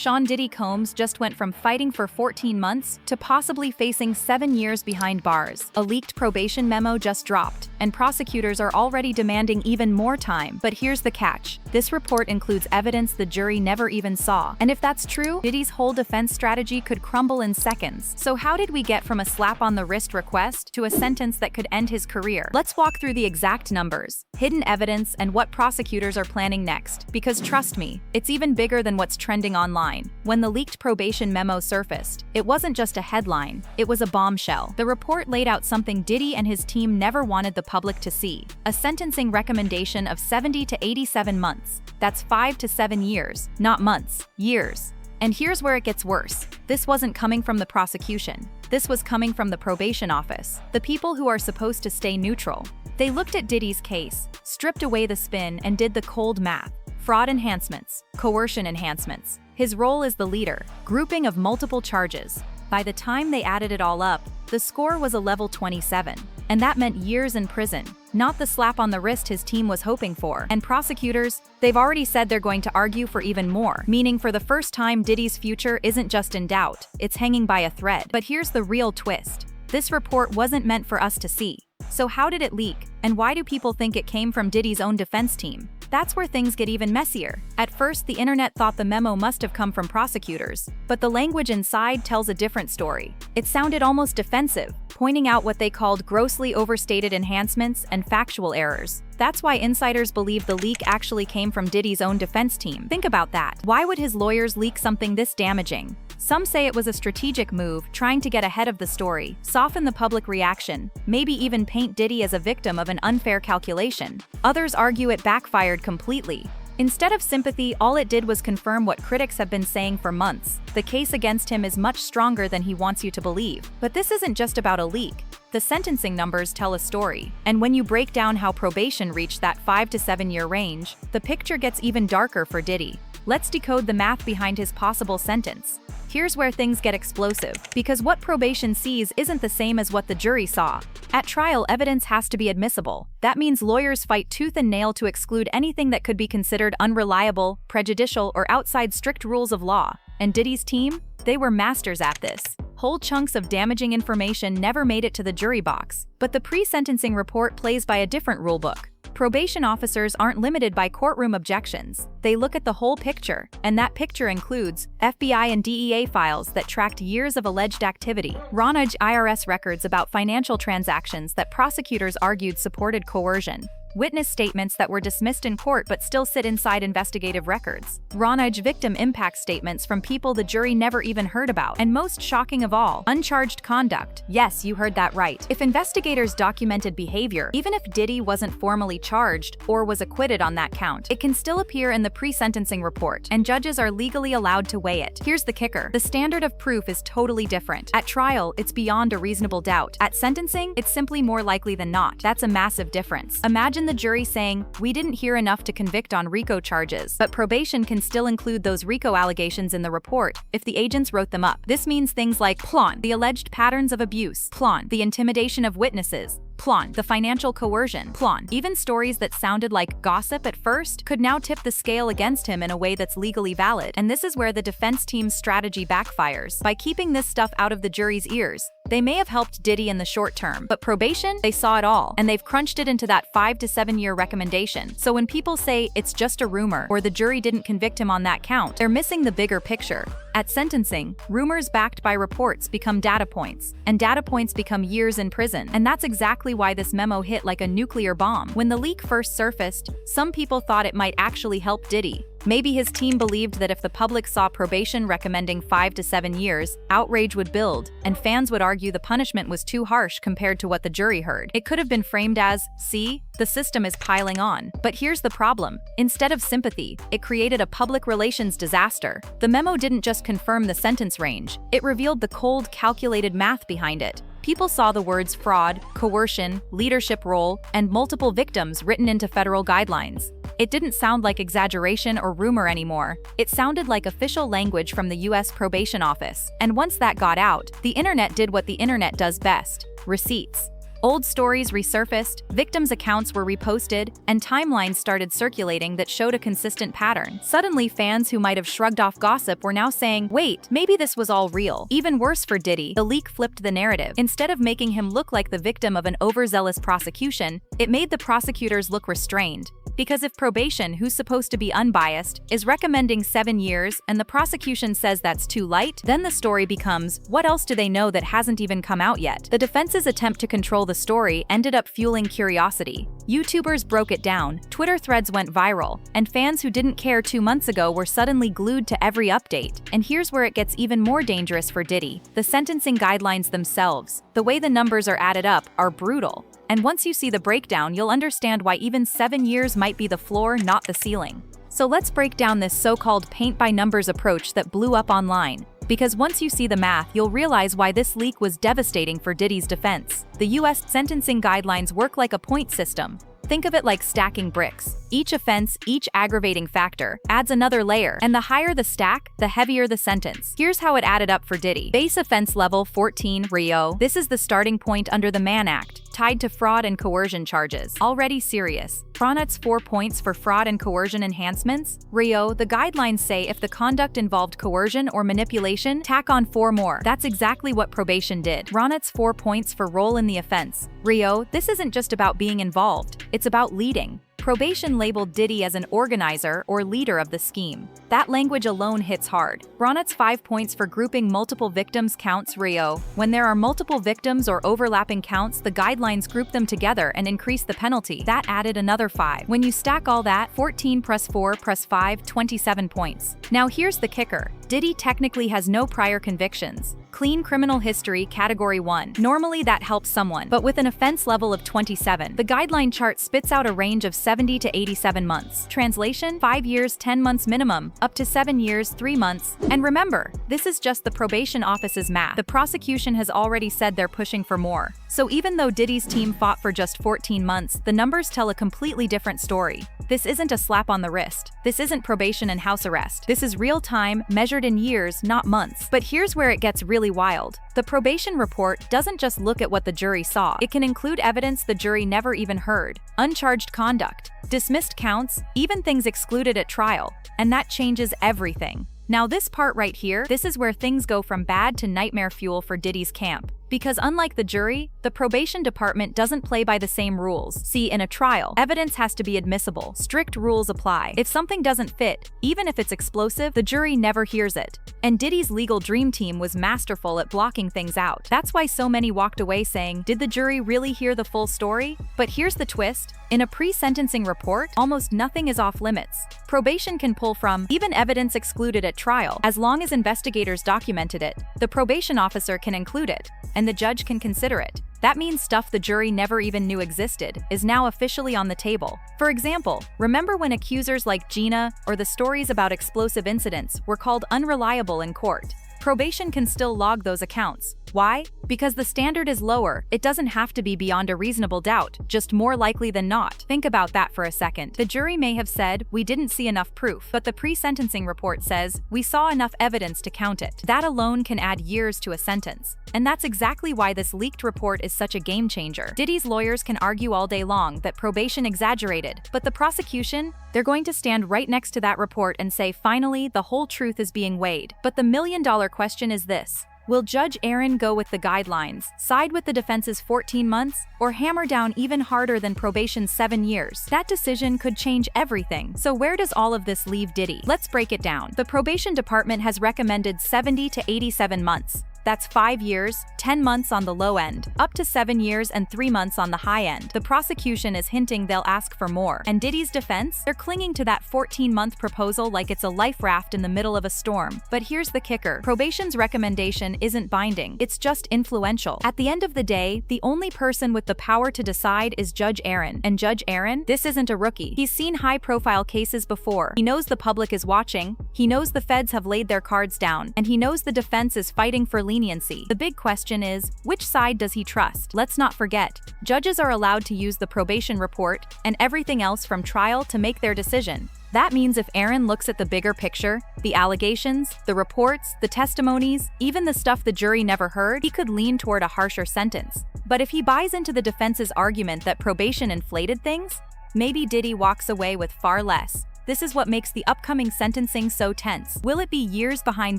Sean Diddy Combs just went from fighting for 14 months to possibly facing 7 years behind bars. A leaked probation memo just dropped, and prosecutors are already demanding even more time. But here's the catch. This report includes evidence the jury never even saw. And if that's true, Diddy's whole defense strategy could crumble in seconds. So how did we get from a slap-on-the-wrist request to a sentence that could end his career? Let's walk through the exact numbers, hidden evidence, and what prosecutors are planning next. Because trust me, it's even bigger than what's trending online. When the leaked probation memo surfaced, it wasn't just a headline, it was a bombshell. The report laid out something Diddy and his team never wanted the public to see: a sentencing recommendation of 70 to 87 months. That's 5 to 7 years, not months, years. And here's where it gets worse. This wasn't coming from the prosecution. This was coming from the probation office, the people who are supposed to stay neutral. They looked at Diddy's case, stripped away the spin, and did the cold math. Fraud enhancements, coercion enhancements. His role as the leader, grouping of multiple charges. By the time they added it all up, the score was a level 27. And that meant years in prison, not the slap on the wrist his team was hoping for. And prosecutors, they've already said they're going to argue for even more, meaning for the first time Diddy's future isn't just in doubt, it's hanging by a thread. But here's the real twist. This report wasn't meant for us to see. So how did it leak? And why do people think it came from Diddy's own defense team? That's where things get even messier. At first, the internet thought the memo must have come from prosecutors, but the language inside tells a different story. It sounded almost defensive, pointing out what they called grossly overstated enhancements and factual errors. That's why insiders believe the leak actually came from Diddy's own defense team. Think about that. Why would his lawyers leak something this damaging? Some say it was a strategic move, trying to get ahead of the story, soften the public reaction, maybe even paint Diddy as a victim of an unfair calculation. Others argue it backfired completely. Instead of sympathy, all it did was confirm what critics have been saying for months. The case against him is much stronger than he wants you to believe. But this isn't just about a leak. The sentencing numbers tell a story. And when you break down how probation reached that 5 to 7 year range, the picture gets even darker for Diddy. Let's decode the math behind his possible sentence. Here's where things get explosive, because what probation sees isn't the same as what the jury saw. At trial, evidence has to be admissible. That means lawyers fight tooth and nail to exclude anything that could be considered unreliable, prejudicial, or outside strict rules of law. And Diddy's team? They were masters at this. Whole chunks of damaging information never made it to the jury box. But the pre-sentencing report plays by a different rulebook. Probation officers aren't limited by courtroom objections. They look at the whole picture, and that picture includes FBI and DEA files that tracked years of alleged activity, Ronage IRS records about financial transactions that prosecutors argued supported coercion, witness statements that were dismissed in court but still sit inside investigative records, Ronage victim impact statements from people the jury never even heard about, and most shocking of all, uncharged conduct. Yes, you heard that right. If investigators documented behavior, even if Diddy wasn't formally charged or was acquitted on that count, it can still appear in the pre-sentencing report, and judges are legally allowed to weigh it. Here's the kicker. The standard of proof is totally different. At trial, it's beyond a reasonable doubt. At sentencing, it's simply more likely than not. That's a massive difference. Imagine the jury saying, "We didn't hear enough to convict on RICO charges," but probation can still include those RICO allegations in the report if the agents wrote them up. This means things like plon, the alleged patterns of abuse, plon, the intimidation of witnesses, plon, the financial coercion, plon. Even stories that sounded like gossip at first could now tip the scale against him in a way that's legally valid. And this is where the defense team's strategy backfires. By keeping this stuff out of the jury's ears, they may have helped Diddy in the short term, but probation, they saw it all, and they've crunched it into that 5 to 7 year recommendation. So when people say it's just a rumor or the jury didn't convict him on that count, they're missing the bigger picture. At sentencing, rumors backed by reports become data points, and data points become years in prison. And that's exactly why this memo hit like a nuclear bomb. When the leak first surfaced, some people thought it might actually help Diddy. Maybe his team believed that if the public saw probation recommending 5 to 7 years, outrage would build, and fans would argue the punishment was too harsh compared to what the jury heard. It could have been framed as, "See, the system is piling on." But here's the problem. Instead of sympathy, it created a public relations disaster. The memo didn't just confirm the sentence range, it revealed the cold, calculated math behind it. People saw the words fraud, coercion, leadership role, and multiple victims written into federal guidelines. It didn't sound like exaggeration or rumor anymore. It sounded like official language from the US Probation Office. And once that got out, the internet did what the internet does best: receipts. Old stories resurfaced, victims' accounts were reposted, and timelines started circulating that showed a consistent pattern. Suddenly, fans who might have shrugged off gossip were now saying, wait, maybe this was all real. Even worse for Diddy, the leak flipped the narrative. Instead of making him look like the victim of an overzealous prosecution, it made the prosecutors look restrained. Because if probation, who's supposed to be unbiased, is recommending 7 years and the prosecution says that's too light, then the story becomes, what else do they know that hasn't even come out yet? The defense's attempt to control the story ended up fueling curiosity. YouTubers broke it down, Twitter threads went viral, and fans who didn't care 2 months ago were suddenly glued to every update. And here's where it gets even more dangerous for Diddy. The sentencing guidelines themselves, the way the numbers are added up, are brutal. And once you see the breakdown, you'll understand why even 7 years might be the floor, not the ceiling. So let's break down this so-called paint-by-numbers approach that blew up online. Because once you see the math, you'll realize why this leak was devastating for Diddy's defense. The US sentencing guidelines work like a point system. Think of it like stacking bricks. Each offense, each aggravating factor, adds another layer, and the higher the stack, the heavier the sentence. Here's how it added up for Diddy. Base offense level 14, Rio. This is the starting point under the Mann Act, tied to fraud and coercion charges. Already serious. Pronut's 4 points for fraud and coercion enhancements. Rio, the guidelines say if the conduct involved coercion or manipulation, tack on 4 more. That's exactly what probation did. Ronut's 4 points for role in the offense. Rio, this isn't just about being involved, it's about leading. Probation labeled Diddy as an organizer or leader of the scheme. That language alone hits hard. Ronut's 5 points for grouping multiple victims counts. Rio, when there are multiple victims or overlapping counts, the guidelines group them together and increase the penalty. That added another 5. When you stack all that, 14 plus 4 plus 5, 27 points. Now here's the kicker. Diddy technically has no prior convictions. Clean criminal history, category 1. Normally that helps someone, but with an offense level of 27, the guideline chart spits out a range of 70 to 87 months. Translation: 5 years, 10 months minimum, up to 7 years, 3 months. And remember, this is just the probation office's math. The prosecution has already said they're pushing for more. So even though Diddy's team fought for just 14 months, the numbers tell a completely different story. This isn't a slap on the wrist. This isn't probation and house arrest. This is real time, measured in years, not months. But here's where it gets really wild. The probation report doesn't just look at what the jury saw. It can include evidence the jury never even heard. Uncharged conduct, dismissed counts, even things excluded at trial. And that changes everything. Now this part right here, this is where things go from bad to nightmare fuel for Diddy's camp. Because unlike the jury, the probation department doesn't play by the same rules. See, in a trial, evidence has to be admissible. Strict rules apply. If something doesn't fit, even if it's explosive, the jury never hears it. And Diddy's legal dream team was masterful at blocking things out. That's why so many walked away saying, did the jury really hear the full story? But here's the twist. In a pre-sentencing report, almost nothing is off limits. Probation can pull from even evidence excluded at trial, as long as investigators documented it. The probation officer can include it, and the judge can consider it. That means stuff the jury never even knew existed is now officially on the table. For example, remember when accusers like Gina or the stories about explosive incidents were called unreliable in court? Probation can still log those accounts. Why? Because the standard is lower. It doesn't have to be beyond a reasonable doubt, just more likely than not. Think about that for a second. The jury may have said, we didn't see enough proof, but the pre-sentencing report says, we saw enough evidence to count it. That alone can add years to a sentence. And that's exactly why this leaked report is such a game changer. Diddy's lawyers can argue all day long that probation exaggerated, but the prosecution, they're going to stand right next to that report and say, finally, the whole truth is being weighed. But the million-dollar question is this. Will Judge Aaron go with the guidelines, side with the defense's 14 months, or hammer down even harder than probation's 7 years? That decision could change everything. So where does all of this leave Diddy? Let's break it down. The probation department has recommended 70 to 87 months. That's 5 years, 10 months on the low end, up to 7 years and 3 months on the high end. The prosecution is hinting they'll ask for more. And Diddy's defense? They're clinging to that 14-month proposal like it's a life raft in the middle of a storm. But here's the kicker. Probation's recommendation isn't binding. It's just influential. At the end of the day, the only person with the power to decide is Judge Aaron. And Judge Aaron? This isn't a rookie. He's seen high-profile cases before. He knows the public is watching. He knows the feds have laid their cards down. And he knows the defense is fighting for leniency. The big question is, which side does he trust? Let's not forget, judges are allowed to use the probation report and everything else from trial to make their decision. That means if Aaron looks at the bigger picture, the allegations, the reports, the testimonies, even the stuff the jury never heard, he could lean toward a harsher sentence. But if he buys into the defense's argument that probation inflated things, maybe Diddy walks away with far less. This is what makes the upcoming sentencing so tense. Will it be years behind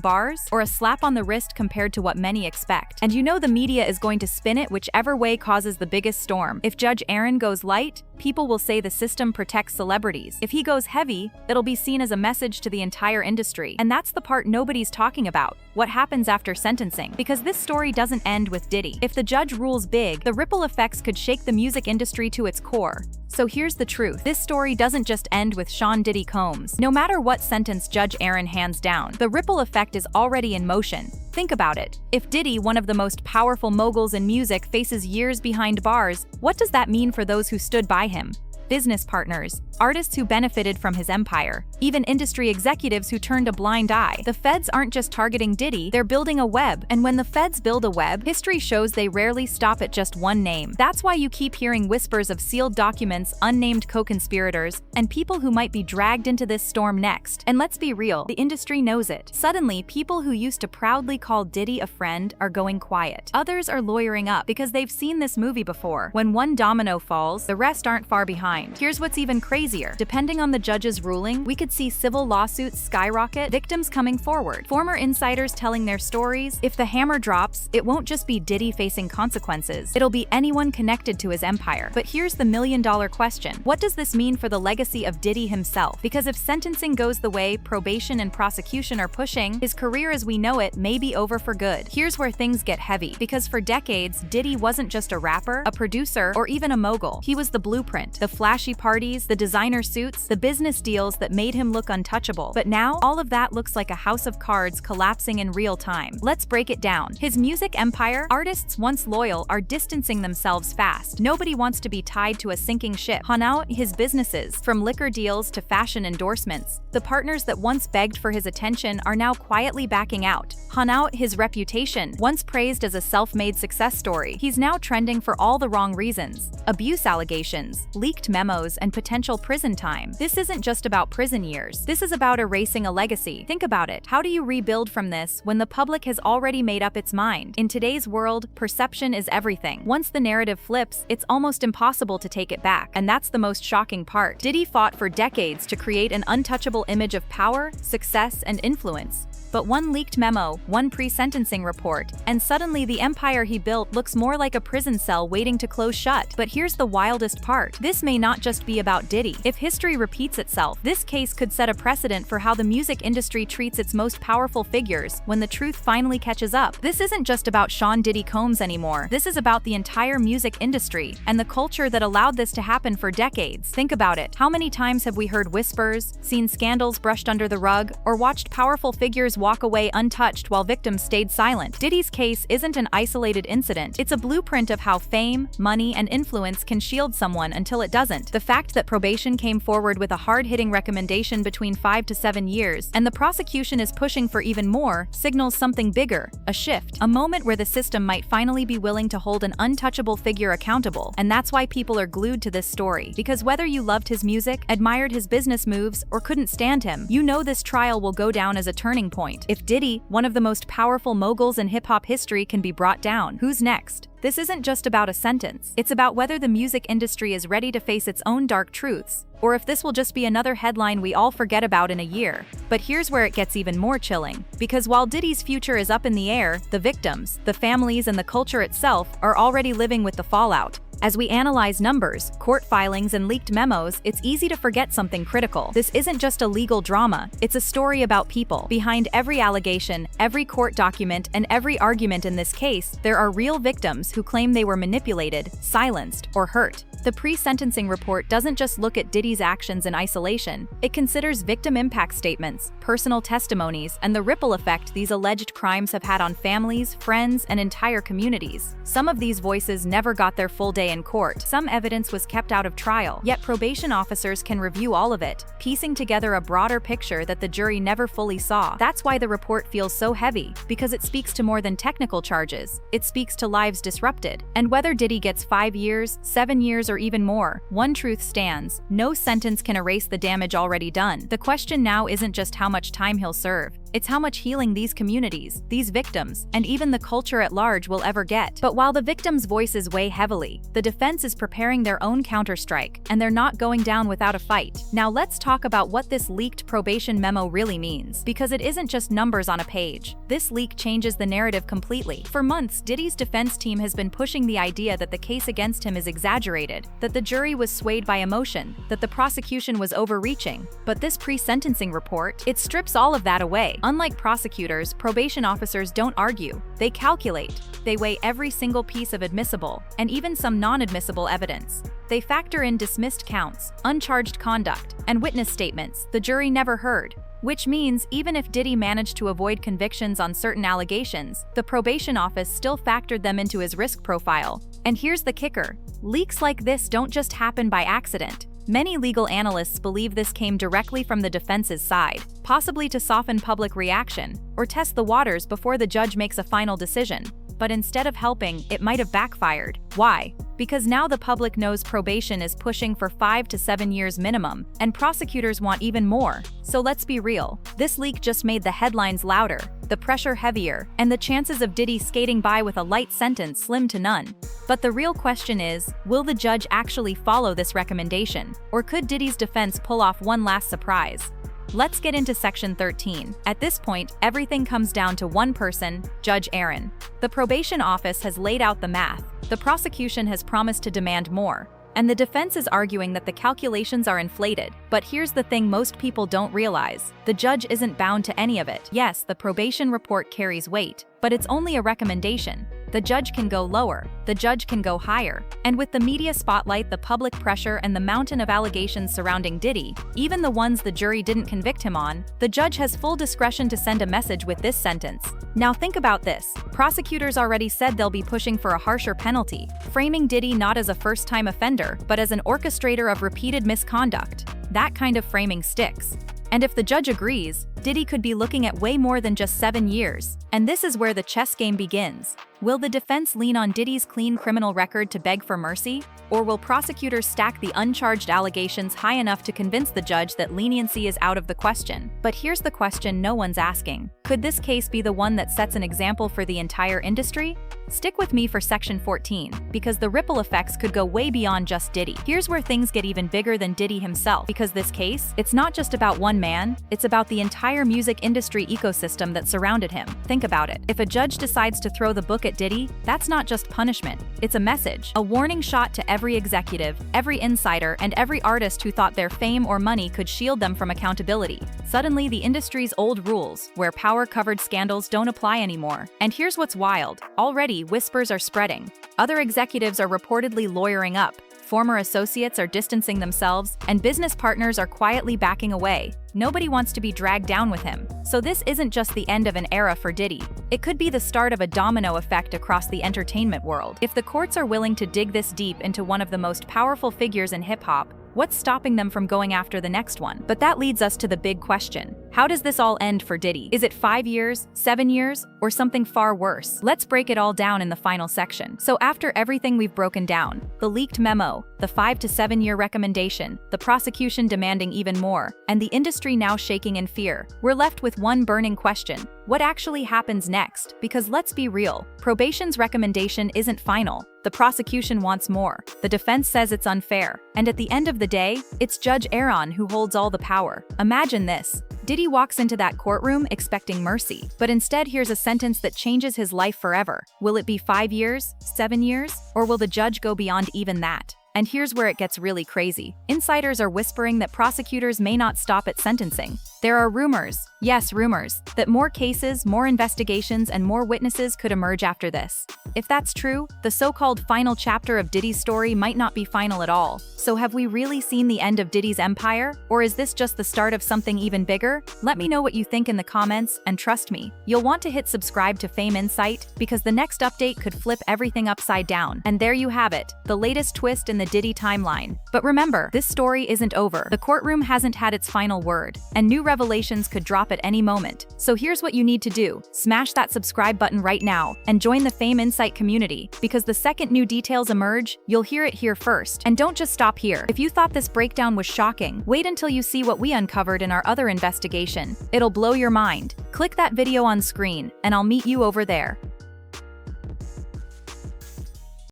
bars, or a slap on the wrist compared to what many expect? And you know the media is going to spin it whichever way causes the biggest storm. If Judge Aaron goes light, people will say the system protects celebrities. If he goes heavy, it'll be seen as a message to the entire industry. And that's the part nobody's talking about: what happens after sentencing. Because this story doesn't end with Diddy. If the judge rules big, the ripple effects could shake the music industry to its core. So here's the truth. This story doesn't just end with Sean Diddy Combs. No matter what sentence Judge Aaron hands down, the ripple effect is already in motion. Think about it. If Diddy, one of the most powerful moguls in music, faces years behind bars, what does that mean for those who stood by him? Business partners, artists who benefited from his empire, even industry executives who turned a blind eye. The feds aren't just targeting Diddy, they're building a web. And when the feds build a web, history shows they rarely stop at just one name. That's why you keep hearing whispers of sealed documents, unnamed co-conspirators, and people who might be dragged into this storm next. And let's be real, the industry knows it. Suddenly, people who used to proudly call Diddy a friend are going quiet. Others are lawyering up because they've seen this movie before. When one domino falls, the rest aren't far behind. Here's what's even crazier. Depending on the judge's ruling, we could see civil lawsuits skyrocket, victims coming forward, former insiders telling their stories. If the hammer drops, it won't just be Diddy facing consequences. It'll be anyone connected to his empire. But here's the million-dollar question. What does this mean for the legacy of Diddy himself? Because if sentencing goes the way probation and prosecution are pushing, his career as we know it may be over for good. Here's where things get heavy. Because for decades, Diddy wasn't just a rapper, a producer, or even a mogul. He was the blueprint, the flashy parties, the designer suits, the business deals that made him look untouchable. But now, all of that looks like a house of cards collapsing in real time. Let's break it down. His music empire, artists once loyal, are distancing themselves fast. Nobody wants to be tied to a sinking ship. Now, his businesses, from liquor deals to fashion endorsements, the partners that once begged for his attention are now quietly backing out. Now, his reputation, once praised as a self-made success story, he's now trending for all the wrong reasons. Abuse allegations, leaked memos, and potential prison time. This isn't just about prison years. This is about erasing a legacy. Think about it. How do you rebuild from this when the public has already made up its mind? In today's world, perception is everything. Once the narrative flips, it's almost impossible to take it back. And that's the most shocking part. Diddy fought for decades to create an untouchable image of power, success, and influence. But one leaked memo, one pre-sentencing report, and suddenly the empire he built looks more like a prison cell waiting to close shut. But here's the wildest part. This may not just be about Diddy. If history repeats itself, this case could set a precedent for how the music industry treats its most powerful figures when the truth finally catches up. This isn't just about Sean Diddy Combs anymore. This is about the entire music industry and the culture that allowed this to happen for decades. Think about it. How many times have we heard whispers, seen scandals brushed under the rug, or watched powerful figures walk away untouched while victims stayed silent? Diddy's case isn't an isolated incident. It's a blueprint of how fame, money, and influence can shield someone until it doesn't. The fact that probation came forward with a hard-hitting recommendation between 5 to 7 years, and the prosecution is pushing for even more, signals something bigger, a shift, a moment where the system might finally be willing to hold an untouchable figure accountable. And that's why people are glued to this story. Because whether you loved his music, admired his business moves, or couldn't stand him, you know this trial will go down as a turning point. If Diddy, one of the most powerful moguls in hip-hop history, can be brought down, who's next? This isn't just about a sentence. It's about whether the music industry is ready to face its own dark truths, or if this will just be another headline we all forget about in a year. But here's where it gets even more chilling. Because while Diddy's future is up in the air, the victims, the families, and the culture itself are already living with the fallout. As we analyze numbers, court filings, and leaked memos, it's easy to forget something critical. This isn't just a legal drama, it's a story about people. Behind every allegation, every court document, and every argument in this case, there are real victims who claim they were manipulated, silenced, or hurt. The pre-sentencing report doesn't just look at Diddy's actions in isolation. It considers victim impact statements, personal testimonies, and the ripple effect these alleged crimes have had on families, friends, and entire communities. Some of these voices never got their full day in court. Some evidence was kept out of trial. Yet probation officers can review all of it, piecing together a broader picture that the jury never fully saw. That's why the report feels so heavy, because it speaks to more than technical charges. It speaks to lives disrupted. And whether Diddy gets 5 years, 7 years, or even more, one truth stands: no sentence can erase the damage already done. The question now isn't just how much time he'll serve, It's how much healing these communities, these victims, and even the culture at large will ever get. But while the victims' voices weigh heavily, the defense is preparing their own counterstrike, and they're not going down without a fight. Now let's talk about what this leaked probation memo really means, because it isn't just numbers on a page. This leak changes the narrative completely. For months, Diddy's defense team has been pushing the idea that the case against him is exaggerated, that the jury was swayed by emotion, that the prosecution was overreaching. But this pre-sentencing report, it strips all of that away. Unlike prosecutors, probation officers don't argue. They calculate. They weigh every single piece of admissible, and even some non-admissible evidence. They factor in dismissed counts, uncharged conduct, and witness statements the jury never heard. Which means even if Diddy managed to avoid convictions on certain allegations, the probation office still factored them into his risk profile. And here's the kicker. Leaks like this don't just happen by accident. Many legal analysts believe this came directly from the defense's side, possibly to soften public reaction or test the waters before the judge makes a final decision. But instead of helping, it might have backfired. Why? Because now the public knows probation is pushing for 5 to 7 years minimum, and prosecutors want even more. So let's be real. This leak just made the headlines louder, the pressure heavier, and the chances of Diddy skating by with a light sentence slim to none. But the real question is, will the judge actually follow this recommendation? Or could Diddy's defense pull off one last surprise? Let's get into Section 13. At this point, everything comes down to one person, Judge Aaron. The probation office has laid out the math. The prosecution has promised to demand more. And the defense is arguing that the calculations are inflated. But here's the thing most people don't realize. The judge isn't bound to any of it. Yes, the probation report carries weight, but it's only a recommendation. The judge can go lower, the judge can go higher. And with the media spotlight, the public pressure, and the mountain of allegations surrounding Diddy, even the ones the jury didn't convict him on, the judge has full discretion to send a message with this sentence. Now think about this. Prosecutors already said they'll be pushing for a harsher penalty, framing Diddy not as a first-time offender, but as an orchestrator of repeated misconduct. That kind of framing sticks. And if the judge agrees, Diddy could be looking at way more than just 7 years. And this is where the chess game begins. Will the defense lean on Diddy's clean criminal record to beg for mercy? Or will prosecutors stack the uncharged allegations high enough to convince the judge that leniency is out of the question? But here's the question no one's asking. Could this case be the one that sets an example for the entire industry? Stick with me for Section 14, because the ripple effects could go way beyond just Diddy. Here's where things get even bigger than Diddy himself, because this case, it's not just about one man, it's about the entire music industry ecosystem that surrounded him. Think about it. If a judge decides to throw the book at Diddy, that's not just punishment, it's a message, a warning shot to every executive, every insider, and every artist who thought their fame or money could shield them from accountability. Suddenly, the industry's old rules, where power-covered scandals don't apply anymore. And here's what's wild. Already, whispers are spreading. Other executives are reportedly lawyering up. Former associates are distancing themselves, and business partners are quietly backing away. Nobody wants to be dragged down with him. So this isn't just the end of an era for Diddy. It could be the start of a domino effect across the entertainment world. If the courts are willing to dig this deep into one of the most powerful figures in hip-hop, what's stopping them from going after the next one? But that leads us to the big question. How does this all end for Diddy? Is it 5 years, 7 years, or something far worse? Let's break it all down in the final section. So after everything we've broken down, the leaked memo, the 5 to 7 year recommendation, the prosecution demanding even more, and the industry now shaking in fear, we're left with one burning question. What actually happens next? Because let's be real, probation's recommendation isn't final. The prosecution wants more. The defense says it's unfair. And at the end of the day, it's Judge Aaron who holds all the power. Imagine this. Diddy walks into that courtroom expecting mercy, but instead hears a sentence that changes his life forever. Will it be 5 years, 7 years, or will the judge go beyond even that? And here's where it gets really crazy. Insiders are whispering that prosecutors may not stop at sentencing. There are rumors, yes, rumors, that more cases, more investigations, and more witnesses could emerge after this. If that's true, the so-called final chapter of Diddy's story might not be final at all. So have we really seen the end of Diddy's empire? Or is this just the start of something even bigger? Let me know what you think in the comments, and trust me, you'll want to hit subscribe to Fame Insight, because the next update could flip everything upside down. And there you have it, the latest twist in the Diddy timeline. But remember, this story isn't over. The courtroom hasn't had its final word, and new revelations could drop at any moment. So here's what you need to do. Smash that subscribe button right now and join the Fame Insight community, because the second new details emerge, you'll hear it here first. And don't just stop here. If you thought this breakdown was shocking, wait until you see what we uncovered in our other investigation. It'll blow your mind. Click that video on screen, and I'll meet you over there.